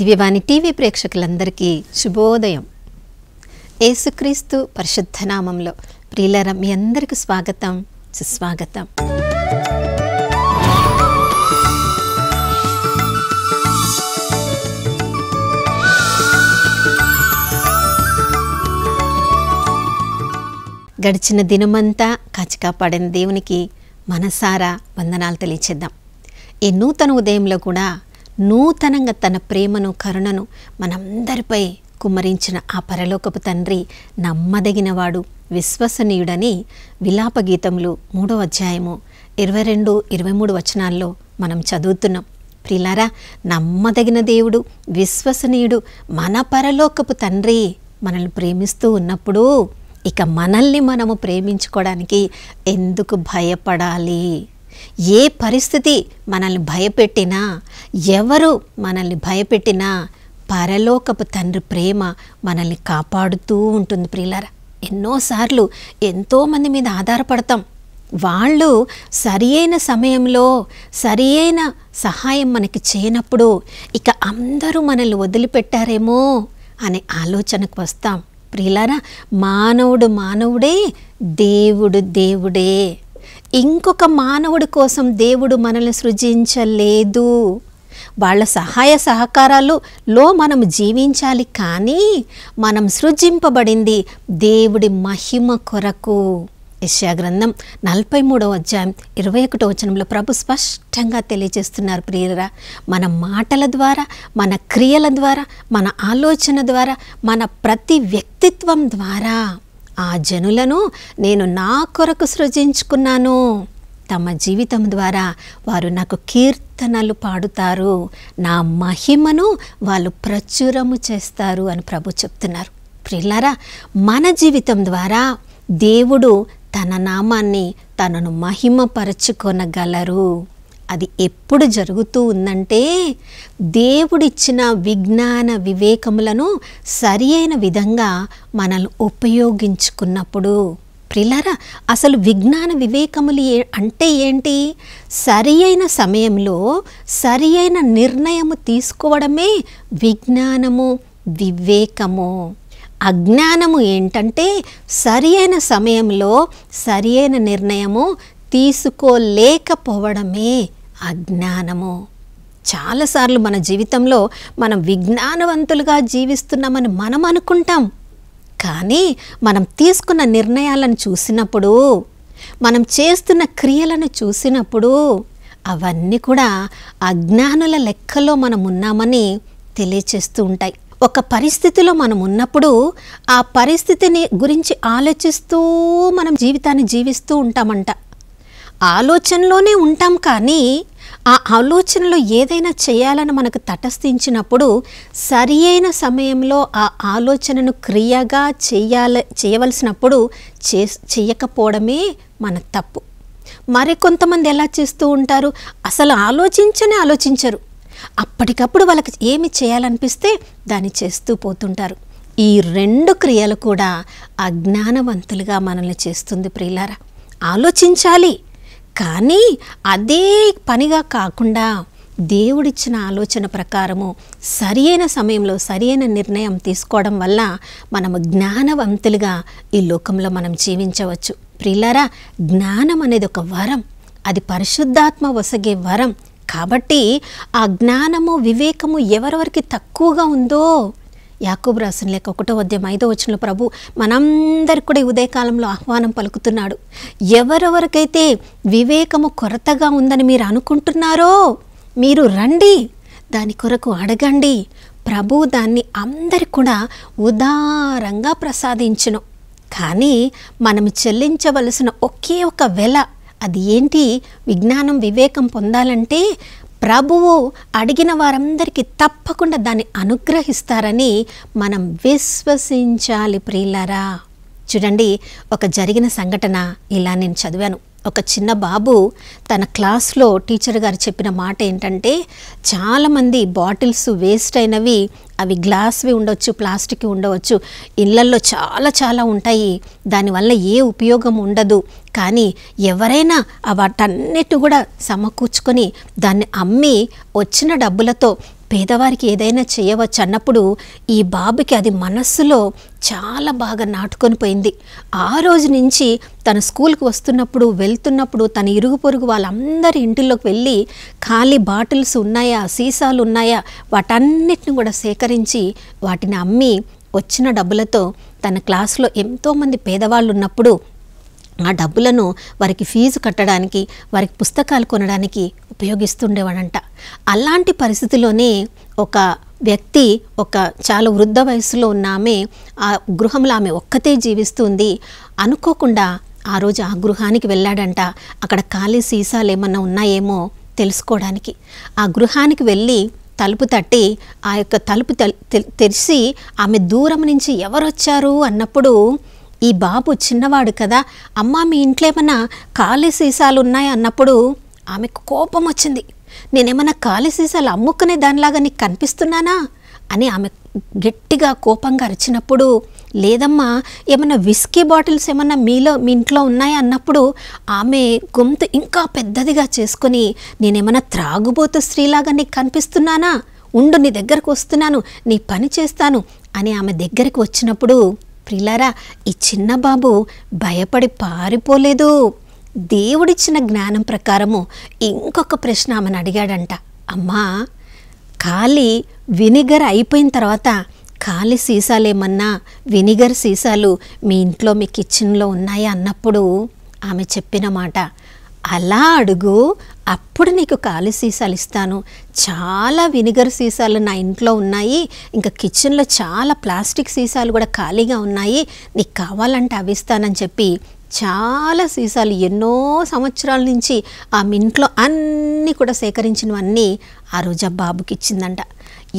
దివ్యవాణి TV ప్రేక్షకులందరికీ శుభోదయం. యేసుక్రీస్తు పరిశుద్ధ నామంలో ప్రియులారా మీ అందరికీ స్వాగతం, సుస్వాగతం. గడిచిన దినమంతా కాచి కాపాడిన దేవునికి మనసారా వందనాలు తెలియచేద్దాం. ఈ నూతన ఉదయంలో కూడా నూతనంగా తన ప్రేమను కరుణను మనందరిపై కుమ్మరించిన ఆ పరలోకపు తండ్రి నమ్మదగినవాడు, విశ్వసనీయుడని విలాప గీతములు 3వ అధ్యాయము 22-23 వచనాల్లో మనం చదువుతున్నాం. ప్రియులారా, నమ్మదగిన దేవుడు, విశ్వసనీయుడు మన పరలోకపు తండ్రి మనల్ని ప్రేమిస్తూ ఉన్నప్పుడు ఇక మనల్ని మనము ప్రేమించుకోవడానికి ఎందుకు భయపడాలి? ఏ పరిస్థితి మనల్ని భయపెట్టినా, ఎవరు మనల్ని భయపెట్టినా పరలోకపు తండ్రి ప్రేమ మనల్ని కాపాడుతూ ఉంటుంది. ప్రియులారా, ఎన్నోసార్లు ఎంతోమంది మీద ఆధారపడతాం. వాళ్ళు సరి అయిన సమయంలో సరి అయిన సహాయం మనకి చేయనప్పుడు ఇక అందరూ మనల్ని వదిలిపెట్టారేమో అనే ఆలోచనకు వస్తాం. ప్రియులారా, మానవుడు మానవుడే, దేవుడు దేవుడే. ఇంకొక మానవుడి కోసం దేవుడు మనల్ని సృజించలేదు. వాళ్ళ సహాయ సహకారాలలో మనం జీవించాలి, కానీ మనం సృజింపబడింది దేవుడి మహిమ కొరకు. యెషయా గ్రంథం 43వ అధ్యాయం 21వ వచనంలో ప్రభు స్పష్టంగా తెలియజేస్తున్నారు. ప్రియులారా, మన మాటల ద్వారా, మన క్రియల ద్వారా, మన ఆలోచన ద్వారా, మన ప్రతి వ్యక్తిత్వం ద్వారా ఆ జనులను నేను నా కొరకు సృజించుకున్నాను. తమ జీవితం ద్వారా వారు నాకు కీర్తనలు పాడుతారు, నా మహిమను వాళ్ళు ప్రచురము చేస్తారు అని ప్రభు చెప్తున్నారు. ప్రియులారా, మన జీవితం ద్వారా దేవుడు తన నామాన్ని తనను మహిమపరచుకొనగలరు. అది ఎప్పుడు జరుగుతూ ఉందంటే దేవుడిచ్చిన విజ్ఞాన వివేకములను సరి అయిన విధంగా మనల్ని ఉపయోగించుకున్నప్పుడు. ప్రియులారా, అసలు విజ్ఞాన వివేకములు అంటే ఏంటి? సరి అయిన సమయంలో సరి అయిన నిర్ణయము తీసుకోవడమే విజ్ఞానము, వివేకము. అజ్ఞానము ఏంటంటే సరి అయిన సమయంలో సరి అయిన నిర్ణయము తీసుకోలేకపోవడమే అజ్ఞానము. చాలాసార్లు మన జీవితంలో మనం విజ్ఞానవంతులుగా జీవిస్తున్నామని మనం అనుకుంటాం, కానీ మనం తీసుకున్న నిర్ణయాలను చూసినప్పుడు, మనం చేస్తున్న క్రియలను చూసినప్పుడు అవన్నీ కూడా అజ్ఞానుల లెక్కలో మనం ఉన్నామని తెలియచేస్తూ ఉంటాయి. ఒక పరిస్థితిలో మనం ఉన్నప్పుడు ఆ పరిస్థితిని గురించి ఆలోచిస్తూ మనం జీవితాన్ని జీవిస్తూ ఉంటామంట. ఆలోచనలోనే ఉంటాం, కానీ ఆ ఆలోచనలో ఏదైనా చేయాలని మనకు తటస్థించినప్పుడు సరి అయిన సమయంలో ఆ ఆలోచనను క్రియగా చేయవలసినప్పుడు చేయకపోవడమే మన తప్పు. మరికొంతమంది ఎలా చేస్తూ ఉంటారు? అసలు ఆలోచించరు. అప్పటికప్పుడు వాళ్ళకి ఏమి చేయాలనిపిస్తే దాన్ని చేస్తూ పోతుంటారు. ఈ రెండు క్రియలు కూడా అజ్ఞానవంతులుగా మనల్ని చేస్తుంది. ప్రియులారా, ఆలోచించాలి, కానీ అదే పనిగా కాకుండా దేవుడిచ్చిన ఆలోచన ప్రకారము సరి అయిన సమయంలో సరి అయిన నిర్ణయం తీసుకోవడం వల్ల మనము జ్ఞానవంతులుగా ఈ లోకంలో మనం జీవించవచ్చు. ప్రియులారా, జ్ఞానం అనేది ఒక వరం, అది పరిశుద్ధాత్మ వసగే వరం. కాబట్టి ఆ జ్ఞానము, వివేకము ఎవరెవరికి తక్కువగా ఉందో యాకోబు రాసిన లేఖ 1వ అధ్యాయం 5వ వచనంలో ప్రభు మనందరికి కూడా ఉదయకాలంలో ఆహ్వానం పలుకుతున్నాడు. ఎవరెవరికైతే వివేకము కొరతగా ఉందని మీరు అనుకుంటున్నారో మీరు రండి, దాని కొరకు అడగండి, ప్రభు దాన్ని అందరికి కూడా ఉదారంగా ప్రసాదించును. కానీ మనం చెల్లించవలసిన ఒకే ఒక వెల, అది ఏంటి? విజ్ఞానం, వివేకం పొందాలంటే ప్రభువు అడిగిన వారందరికీ తప్పకుండా దాన్ని అనుగ్రహిస్తారని మనం విశ్వసించాలి. ప్రియులారా, చూడండి, ఒక జరిగిన సంఘటన ఇలా నేను చదివాను. ఒక చిన్న బాబు తన క్లాస్లో టీచర్ గారు చెప్పిన మాట ఏంటంటే, చాలామంది బాటిల్స్ వేస్ట్ అయినవి, అవి గ్లాస్వి ఉండవచ్చు, ప్లాస్టిక్ ఉండవచ్చు, ఇళ్ళల్లో చాలా ఉంటాయి, దానివల్ల ఏ ఉపయోగం ఉండదు. కానీ ఎవరైనా వాటన్నిటి కూడా సమకూర్చుకొని దాన్ని అమ్మి వచ్చిన డబ్బులతో పేదవారికి ఏదైనా చేయవచ్చు అన్నప్పుడు ఈ బాబుకి అది మనస్సులో చాలా బాగా నాటుకొని పోయింది. ఆ రోజు నుంచి తన స్కూల్కి వస్తున్నప్పుడు వెళ్తున్నప్పుడు తన ఇరుగు పొరుగు వాళ్ళందరి ఇంటిలోకి వెళ్ళి ఖాళీ బాటిల్స్ ఉన్నాయా, సీసాలు ఉన్నాయా, వాటన్నిటిని కూడా సేకరించి వాటిని అమ్మి వచ్చిన డబ్బులతో తన క్లాస్లో ఎంతోమంది పేదవాళ్ళు ఉన్నప్పుడు ఆ డబ్బులను వారికి ఫీజు కట్టడానికి, వారికి పుస్తకాలు కొనడానికి ఉపయోగిస్తుండేవాడంట. అలాంటి పరిస్థితిలోనే ఒక వ్యక్తి, ఒక చాలా వృద్ధ వయసులో ఉన్న ఆమె, ఆ గృహంలో ఆమె ఒక్కతే జీవిస్తుంది. అనుకోకుండా ఆ రోజు ఆ గృహానికి వెళ్ళాడంట. అక్కడ ఖాళీ సీసాలు ఏమన్నా ఉన్నాయేమో తెలుసుకోవడానికి ఆ గృహానికి వెళ్ళి తలుపు తట్టి ఆ యొక్క తలుపు తెరిచి ఆమె దూరం నుంచి ఎవరొచ్చారు అన్నప్పుడు ఈ బాబు చిన్నవాడు కదా, అమ్మ మీ ఇంట్లో ఏమన్నా ఖాళీ సీసాలు ఉన్నాయా అన్నప్పుడు ఆమెకు కోపం వచ్చింది. నేనేమన్నా ఖాళీ సీసాలు అమ్ముకునే దానిలాగా నీకు కనిపిస్తున్నానా అని ఆమె గట్టిగా కోపంగా అరిచినప్పుడు, లేదమ్మా ఏమన్నా విస్కీ బాటిల్స్ ఏమన్నా మీ ఇంట్లో ఉన్నాయా అన్నప్పుడు ఆమె గొంతు ఇంకా పెద్దదిగా చేసుకొని, నేనేమన్నా త్రాగుబోతు స్త్రీలాగా నీకు కనిపిస్తున్నానా, ఉండు నీ దగ్గరకు వస్తున్నాను, నీ పని చేస్తాను అని ఆమె దగ్గరికి వచ్చినప్పుడు, ప్రియులారా ఈ చిన్న బాబు భయపడి పారిపోలేదు. దేవుడిచ్చిన జ్ఞానం ప్రకారము ఇంకొక ప్రశ్న ఆమెను అడిగాడంట. అమ్మా ఖాళీ వినిగర్ అయిపోయిన తర్వాత ఖాళీ సీసాలు ఏమన్నా వినిగర్ సీసాలు మీ ఇంట్లో మీ కిచెన్లో ఉన్నాయా అన్నప్పుడు ఆమె చెప్పిన మాట, అలా అడుగు, అప్పుడు నీకు ఖాళీ సీసాలు ఇస్తాను. చాలా వినిగర్ సీసాలు నా ఇంట్లో ఉన్నాయి, ఇంకా కిచెన్లో చాలా ప్లాస్టిక్ సీసాలు కూడా ఖాళీగా ఉన్నాయి, నీకు కావాలంటే అవి ఇస్తానని చెప్పి చాలా సీసాలు ఎన్నో సంవత్సరాల నుంచి ఆమె ఇంట్లో అన్నీ కూడా సేకరించినవన్నీ ఆ రోజు ఆ బాబుకి ఇచ్చిందంట.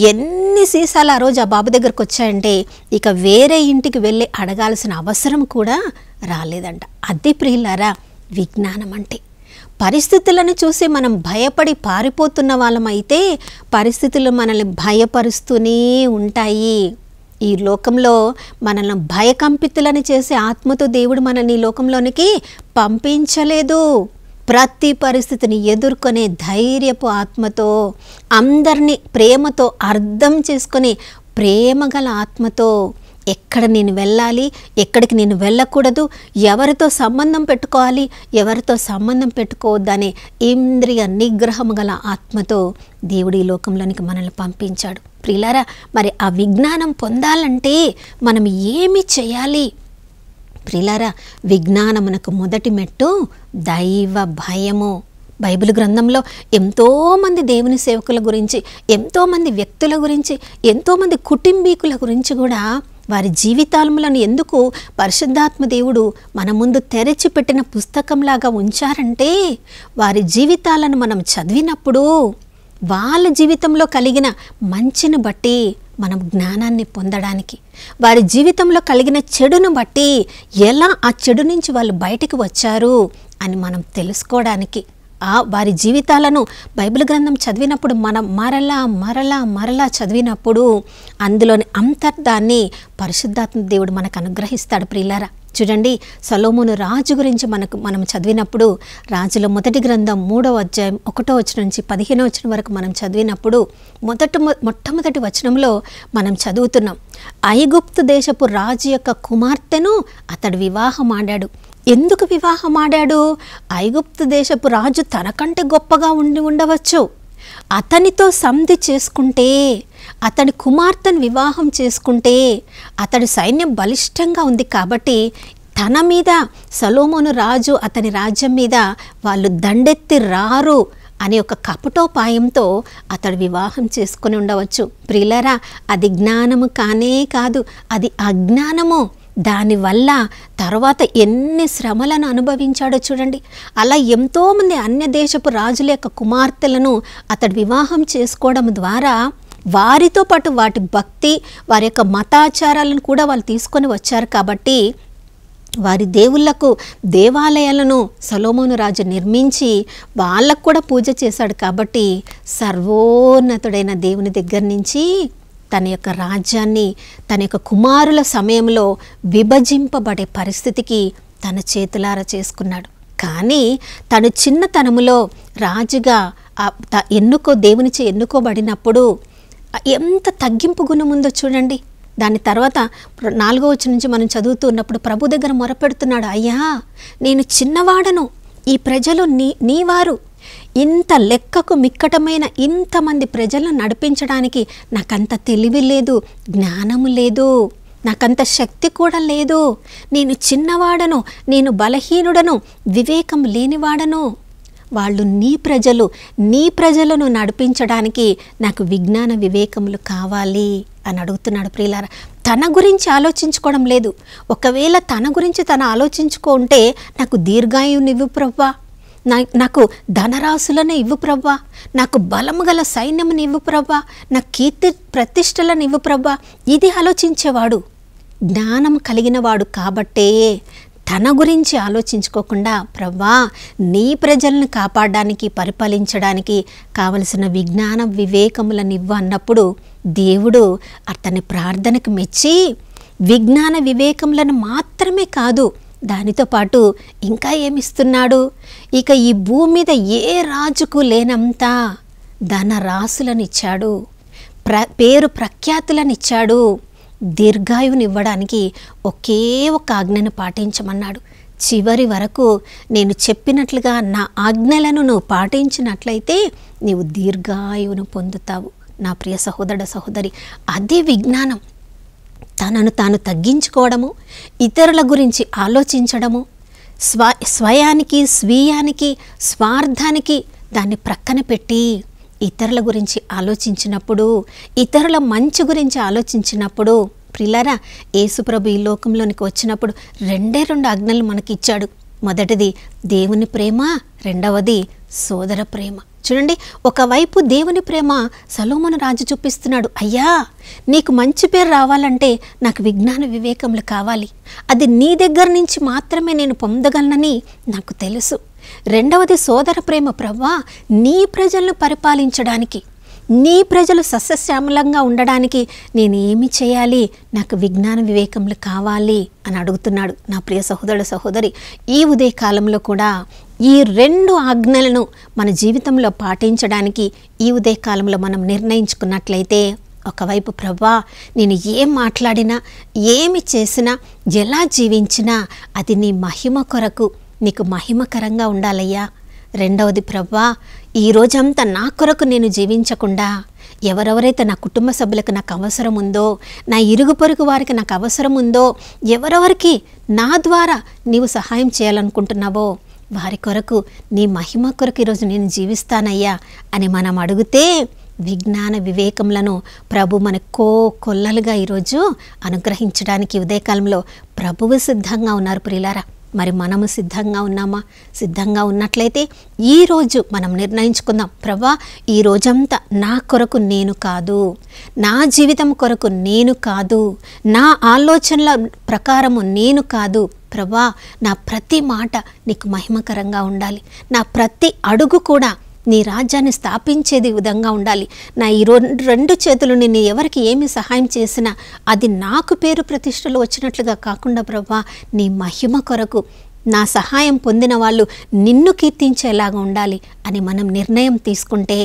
ఎన్ని సీసాలు ఆ రోజు ఆ బాబు దగ్గరకు వచ్చాయంటే ఇక వేరే ఇంటికి వెళ్ళి అడగాల్సిన అవసరం కూడా రాలేదంట. అది ప్రియులారా విజ్ఞానం అంటే. పరిస్థితులను చూసి మనం భయపడి పారిపోతున్న వాళ్ళమైతే పరిస్థితులు మనల్ని భయపరుస్తూనే ఉంటాయి. ఈ లోకంలో మనల్ని భయకంపితులని చేసే ఆత్మతో దేవుడు మనల్ని ఈ లోకంలోనికి పంపించలేదు. ప్రతి పరిస్థితిని ఎదుర్కొనే ధైర్యపు ఆత్మతో, అందరినీ ప్రేమతో అర్థం చేసుకొని ప్రేమగల ఆత్మతో, ఎక్కడ నేను వెళ్ళాలి, ఎక్కడికి నేను వెళ్ళకూడదు, ఎవరితో సంబంధం పెట్టుకోవాలి, ఎవరితో సంబంధం పెట్టుకోవద్దనే ఇంద్రియ నిగ్రహం గల ఆత్మతో దేవుడు ఈ లోకంలోనికి మనల్ని పంపించాడు. ప్రియులారా మరి ఆ విజ్ఞానం పొందాలంటే మనం ఏమి చేయాలి? ప్రియులారా విజ్ఞానమునకు మొదటి మెట్టు దైవ భయము. బైబిల్ గ్రంథంలో ఎంతోమంది దేవుని సేవకుల గురించి, ఎంతోమంది వ్యక్తుల గురించి, ఎంతోమంది కుటుంబీకుల గురించి కూడా వారి జీవితాలను ఎందుకు పరిశుద్ధాత్మ దేవుడు మన ముందు తెరచిపెట్టిన పుస్తకంలాగా ఉంచారంటే, వారి జీవితాలను మనం చదివినప్పుడు వాళ్ళ జీవితంలో కలిగిన మంచిని బట్టి మనం జ్ఞానాన్ని పొందడానికి, వారి జీవితంలో కలిగిన చెడును బట్టి ఎలా ఆ చెడు నుంచి వాళ్ళు బయటికి వచ్చారు అని మనం తెలుసుకోవడానికి, వారి జీవితాలను బైబిల్ గ్రంథం చదివినప్పుడు మనం మరలా మరలా మరలా చదివినప్పుడు అందులోని అంతర్ధాన్ని పరిశుద్ధాత్మ దేవుడు మనకు అనుగ్రహిస్తాడు. ప్రియులారా చూడండి, సొలొమోను రాజు గురించి మనం చదివినప్పుడు రాజుల మొదటి గ్రంథం 3వ అధ్యాయం 1వ వచనం నుంచి 15వ వచనం వరకు మనం చదివినప్పుడు మొట్టమొదటి వచనంలో మనం చదువుతున్నాం, ఐగుప్తు దేశపు రాజు యొక్క కుమార్తెను అతడు వివాహం ఆడాడు. ఎందుకు వివాహం ఆడాడు? ఐగుప్తు దేశపు రాజు తనకంటే గొప్పగా ఉండవచ్చు, అతనితో సంధి చేసుకుంటే, అతడి కుమార్తెను వివాహం చేసుకుంటే అతడి సైన్యం బలిష్టంగా ఉంది కాబట్టి తన మీద సొలొమోను రాజు అతని రాజ్యం మీద వాళ్ళు దండెత్తి రారు అనే ఒక కపటోపాయంతో అతడు వివాహం చేసుకొని ఉండవచ్చు. ప్రియులారా అది జ్ఞానము కానే కాదు, అది అజ్ఞానము. దానివల్ల తర్వాత ఎన్ని శ్రమలను అనుభవించాడో చూడండి. అలా ఎంతోమంది అన్య దేశపు రాజుల యొక్క కుమార్తెలను అతడు వివాహం చేసుకోవడం ద్వారా వారితో పాటు వాటి భక్తి, వారి యొక్క మతాచారాలను కూడా వాళ్ళు తీసుకొని వచ్చారు. కాబట్టి వారి దేవుళ్లకు దేవాలయాలను సొలొమోను రాజు నిర్మించి వాళ్ళకు కూడా పూజ చేశాడు. కాబట్టి సర్వోన్నతుడైన దేవుని దగ్గర నుంచి తన యొక్క రాజ్యాన్ని తన యొక్క కుమారుల సమయంలో విభజింపబడే పరిస్థితికి తన చేతులారా చేసుకున్నాడు. కానీ తను చిన్నతనములో రాజుగా దేవునిచే ఎన్నుకోబడినప్పుడు ఎంత తగ్గింపు గుణం ఉందో చూడండి. దాని తర్వాత 4వ వచనం నుంచి మనం చదువుతూ ఉన్నప్పుడు ప్రభు దగ్గర మొరపెడుతున్నాడు, అయ్యా నేను చిన్నవాడను, ఈ ప్రజలు నీవారు, ఇంత లెక్కకు మిక్కటమైన ఇంతమంది ప్రజలను నడిపించడానికి నాకంత తెలివి లేదు, జ్ఞానము లేదు, నాకంత శక్తి కూడా లేదు, నేను చిన్నవాడను, నేను బలహీనుడను, వివేకం లేనివాడను, వాళ్ళు నీ ప్రజలను నడిపించడానికి నాకు విజ్ఞాన వివేకములు కావాలి అని అడుగుతున్నాడు. ప్రియులారా, తన గురించి ఆలోచించుకోవడం లేదు. ఒకవేళ తన గురించి తను ఆలోచించుకుంటే నాకు దీర్ఘాయువునివ్వు ప్రభువా, నాకు ధనరాశులను ఇవ్వు ప్రభువా, నాకు బలము గల సైన్యముని ఇవ్వు ప్రభువా, నాకు కీర్తి ప్రతిష్టలను ఇవ్వు ప్రభువా, ఇది ఆలోచించేవాడు. జ్ఞానం కలిగిన వాడు కాబట్టే తన గురించి ఆలోచించుకోకుండా ప్రభువా నీ ప్రజలను కాపాడడానికి పరిపాలించడానికి కావలసిన విజ్ఞాన వివేకములను ఇవ్వు అన్నప్పుడు దేవుడు అతని ప్రార్థనకు మెచ్చి విజ్ఞాన వివేకములను మాత్రమే కాదు, దానితో పాటు ఇంకా ఏమిస్తున్నాడు, ఇక ఈ భూమి మీద ఏ రాజుకు లేనంత ధనరాశులను ఇచ్చాడు, పేరు ప్రఖ్యాతులను ఇచ్చాడు, దీర్ఘాయువునివ్వడానికి ఒకే ఒక ఆజ్ఞను పాటించమన్నాడు. చివరి వరకు నేను చెప్పినట్లుగా నా ఆజ్ఞలను నువ్వు పాటించినట్లయితే నీవు దీర్ఘాయువును పొందుతావు. నా ప్రియ సహోదర సహోదరి, అదే విజ్ఞానం. తనను తాను తగ్గించుకోవడము, ఇతరుల గురించి ఆలోచించడము, స్వయానికి స్వీయానికి స్వార్థానికి దాన్ని ప్రక్కన పెట్టి ఇతరుల గురించి ఆలోచించినప్పుడు, ఇతరుల మంచి గురించి ఆలోచించినప్పుడు, ప్రియులారా యేసుప్రభు ఈ లోకంలోనికి వచ్చినప్పుడు 2 ఆజ్ఞలు మనకి ఇచ్చాడు. మొదటిది దేవుని ప్రేమ, రెండవది సోదర ప్రేమ. చూడండి, ఒకవైపు దేవుని ప్రేమ సొలొమోను రాజు చూపిస్తున్నాడు, అయ్యా నీకు మంచి పేరు రావాలంటే నాకు విజ్ఞాన వివేకములు కావాలి, అది నీ దగ్గర నుంచి మాత్రమే నేను పొందగలనని నాకు తెలుసు. రెండవది సోదర ప్రేమ, ప్రభువా నీ ప్రజలను పరిపాలించడానికి, నీ ప్రజలు సస్యశ్యామలంగా ఉండడానికి నేను ఏమి చేయాలి, నాకు విజ్ఞాన వివేకములు కావాలి అని అడుగుతున్నాడు. నా ప్రియ సహోదరుడు సహోదరి, ఈ ఉదయకాలంలో కూడా ఈ 2 ఆజ్ఞలను మన జీవితంలో పాటించడానికి ఈ ఉదయకాలంలో మనం నిర్ణయించుకున్నట్లయితే, ఒకవైపు ప్రభువా నేను ఏం మాట్లాడినా, ఏమి చేసినా, ఎలా జీవించినా అది నీ మహిమ కొరకు, నీకు మహిమకరంగా ఉండాలయ్యా. రెండవది ప్రభువా ఈ రోజంతా నా కొరకు నేను జీవించకుండా ఎవరెవరైతే నా కుటుంబ సభ్యులకు నాకు అవసరం ఉందో, నా ఇరుగు పొరుగు వారికి నాకు అవసరం ఉందో, ఎవరెవరికి నా ద్వారా నీవు సహాయం చేయాలనుకుంటున్నావో వారి కొరకు నీ మహిమ కొరకు ఈరోజు నేను జీవిస్తానయ్యా అని మనం అడిగితే విజ్ఞాన వివేకములను ప్రభు మనకు కొల్లలుగా ఈరోజు అనుగ్రహించడానికి ఉదయకాలంలో ప్రభువు సిద్ధంగా ఉన్నారు. ప్రియులారా, మరి మనము సిద్ధంగా ఉన్నామా? సిద్ధంగా ఉన్నట్లయితే ఈరోజు మనం నిర్ణయించుకుందాం, ప్రభువా ఈ రోజంతా నా కొరకు నేను కాదు, నా జీవితం కొరకు నేను కాదు, నా ఆలోచనల ప్రకారము నేను కాదు, ప్రభువా నా ప్రతి మాట నీకు మహిమకరంగా ఉండాలి, నా ప్రతి అడుగు కూడా నీ రాజ్యాన్ని స్థాపించేది విధంగా ఉండాలి. నా ఈ 2 చేతులు నేను ఎవరికి ఏమి సహాయం చేసినా అది నాకు పేరు ప్రతిష్టలు వచ్చినట్లుగా కాకుండా ప్రభువా నీ మహిమ కొరకు నా సహాయం పొందిన వాళ్ళు నిన్ను కీర్తించేలాగా ఉండాలి అని మనం నిర్ణయం తీసుకుంటే,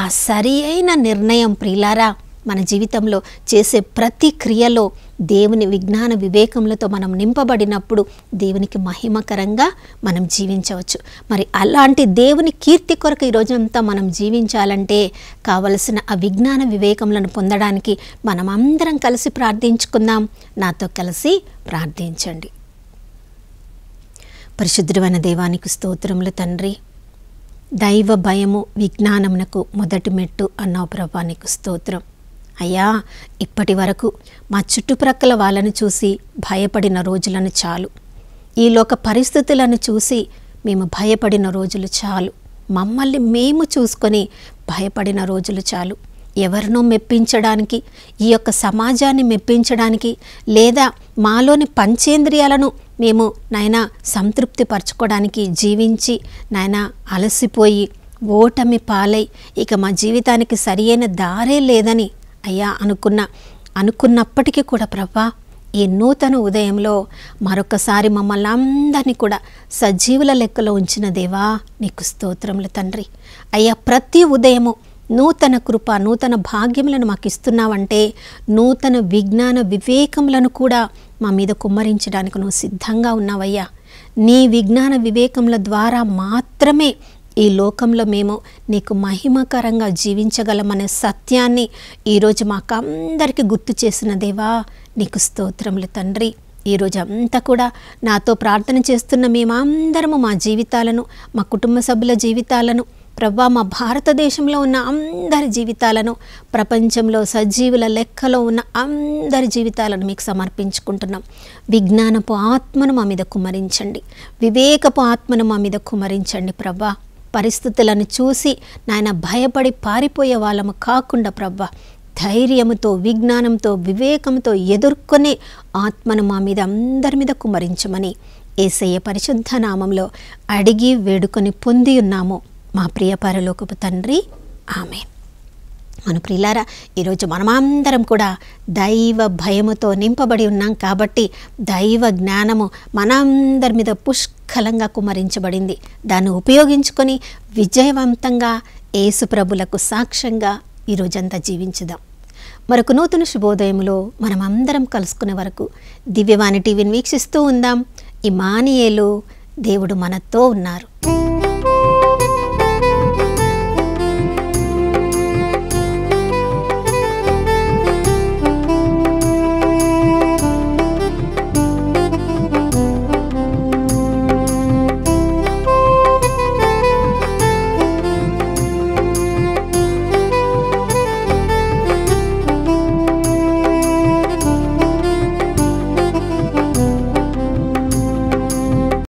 ఆ సరి అయిన నిర్ణయం ప్రియులారా మన జీవితంలో చేసే ప్రతి క్రియలో దేవుని విజ్ఞాన వివేకములతో మనం నింపబడినప్పుడు దేవునికి మహిమకరంగా మనం జీవించవచ్చు. మరి అలాంటి దేవుని కీర్తి కొరకు ఈ రోజంతా మనం జీవించాలంటే కావలసిన ఆ విజ్ఞాన వివేకములను పొందడానికి మనం అందరం కలిసి ప్రార్థించుకుందాం. నాతో కలిసి ప్రార్థించండి. పరిశుద్ధమైన దేవానికి స్తోత్రములు తండ్రి. దైవ భయము విజ్ఞానమునకు మొదటి మెట్టు అన్నావు ప్రభా, నీకు స్తోత్రం అయ్యా. ఇప్పటి వరకు మా చుట్టుప్రక్కల వాళ్ళని చూసి భయపడిన రోజులను చాలు, ఈ లోక పరిస్థితులను చూసి మేము భయపడిన రోజులు చాలు, మమ్మల్ని మేము చూసుకొని భయపడిన రోజులు చాలు. ఎవరినో మెప్పించడానికి, ఈ యొక్క సమాజాన్ని మెప్పించడానికి, లేదా మాలోని పంచేంద్రియాలను మేము నాయనా సంతృప్తి పరచుకోవడానికి జీవించి నాయనా అలసిపోయి ఓటమి పాలై ఇక మా జీవితానికి సరియైన దారే లేదని అయ్యా అనుకున్నప్పటికీ కూడా ప్రభా ఈ నూతన ఉదయంలో మరొకసారి మమ్మల్ని అందరినీ కూడా సజీవుల లెక్కలో ఉంచిన దేవా నీకు స్తోత్రములు తండ్రి. అయ్యా ప్రతి ఉదయము నూతన కృప, నూతన భాగ్యములను మాకు ఇస్తున్నావంటే నూతన విజ్ఞాన వివేకములను కూడా మా మీద కుమ్మరించడానికి నువ్వు సిద్ధంగా ఉన్నావయ్యా. నీ విజ్ఞాన వివేకముల ద్వారా మాత్రమే ఈ లోకంలో మేము నీకు మహిమకరంగా జీవించగలమనే సత్యాన్ని ఈరోజు మాకు అందరికీ గుర్తు చేసిన దేవా నీకు స్తోత్రములు తండ్రి. ఈరోజు అంతా కూడా నాతో ప్రార్థన చేస్తున్న మేమందరము మా జీవితాలను, మా కుటుంబ సభ్యుల జీవితాలను, ప్రభా మా భారతదేశంలో ఉన్న అందరి జీవితాలను, ప్రపంచంలో సజీవుల లెక్కలో ఉన్న అందరి జీవితాలను మీకు సమర్పించుకుంటున్నాం. విజ్ఞానపు ఆత్మను మా మీద కుమ్మరించండి, వివేకపు ఆత్మను మా మీద కుమ్మరించండి ప్రభా. పరిస్థితులను చూసి నాయన భయపడి పారిపోయే వాళ్ళము కాకుండా ప్రభా ధైర్యముతో, విజ్ఞానంతో, వివేకంతో ఎదుర్కొనే ఆత్మను మా మీద అందరి మీద కుమ్మరించమని యేసయ్య పరిశుద్ధ నామంలో అడిగి వేడుకొని పొంది ఉన్నాము మా ప్రియ పరలోకపు తండ్రి, ఆమేన్. మన ప్రియులారా, ఈరోజు మనమందరం కూడా దైవ భయముతో నింపబడి ఉన్నాం కాబట్టి దైవ జ్ఞానము మనందరి మీద పుష్కలంగా కుమ్మరించబడింది. దాన్ని ఉపయోగించుకొని విజయవంతంగా యేసు ప్రభులకు సాక్ష్యంగా ఈరోజంతా జీవించుదాం. మరొక నూతన శుభోదయములో మనమందరం కలుసుకునే వరకు దివ్యవాణి టీవీని వీక్షిస్తూ ఉందాం. ఇమ్మానుయేలు, దేవుడు మనతో ఉన్నారు.